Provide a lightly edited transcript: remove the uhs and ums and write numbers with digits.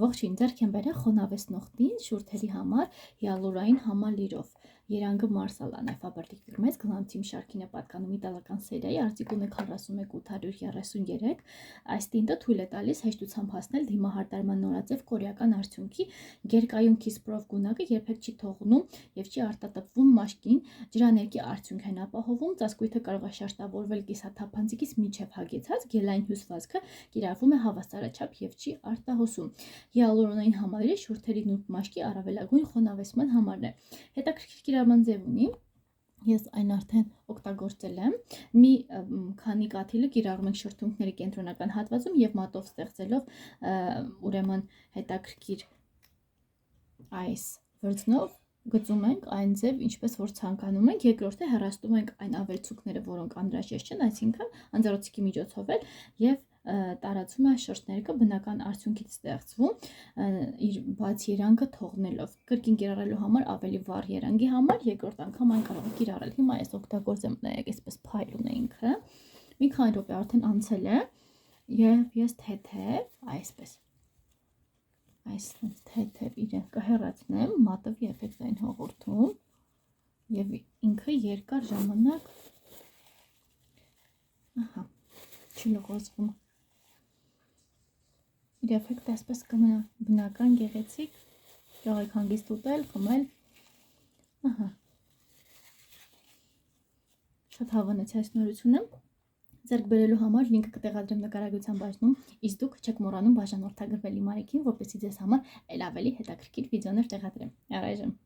Ողջույն, ձեռք եմ բերել խոնավեցնողտին շուրթերի համար հիալուրոնային համալիրով։ Երանգը մարսալան alpha-բերդիկ մեծ գլանտիմ շարքին է պատկանում իտալական սերիայի արտիկուլը 41833 այս տինտը թույլ է տալիս հեշտությամբ հասնել դիմահարդարման նորաձև կորեական արդյունքի գերկայուն քիսպրով գունակը երբեք չի թողնում եւ չի արտատպվում մաշկին ջրաներկի արդյունք են ապահովում ծածկույթը կարող է շաշտավորվել կիսաթափանցիկից մինչև հագեցած գելային հյուսվածքը կիրառվում է հավասարաչափ եւ չի արտահոսում հիալուրոնային համալիրը շուրթերի նուրբ մաշկի առավելագույն խոնավեցման համարն է հետաքրքիր կիրառման ձև ունի Ես այն արդեն օգտագործել եմ մի քանի կաթիլը կիրառում ենք շրթունքների կենտրոնական հատվածում եւ մատով ստեղծելով ուրեմն հետաքրքիր այս վրձնով գծում ենք այն ձև ինչպես որ ցանկանում ենք երկրորդը հեռացնում ենք այն ավելցուկները որոնք անհրաժեշտ չեն այսինքն անձեռոցիկի միջոցով էլ եւ տարածում է շրթներկը բնական արդյունքից ստեղծվում իր բաց երանգը թողնելով կրկին կիրառելու համար ավելի վառ երանգի համար երկրորդ անգամ այն կարող եք կիրառել հիմա ես օգտագործեմ նայեք այսպես փայլ ունեինքը մի քանի րոպե արդեն անցել է եւ ես թեթև այսպես այսպես թեթև իրեն կհեռացնեմ մատովի էֆեկտային հաղորդում եւ ինքը երկար ժամանակ ահա չի լողացվում Իր էֆեկտը այսպես կմնա բնական գեղեցիկ կարող եք հանգիստ ուտել, խմել ահա շատ հավանեցի այս նորությունը ձեռք բերելու համար լինքը կտեղադրեմ նկարագրության բաժնում իսկ դուք չեք մոռանում բաժանորդագրվել իմ արիքին որպեսզի ձեզ համար ել ավելի հետաքրքիր վիդեոներ տեղադրեմ առայժմ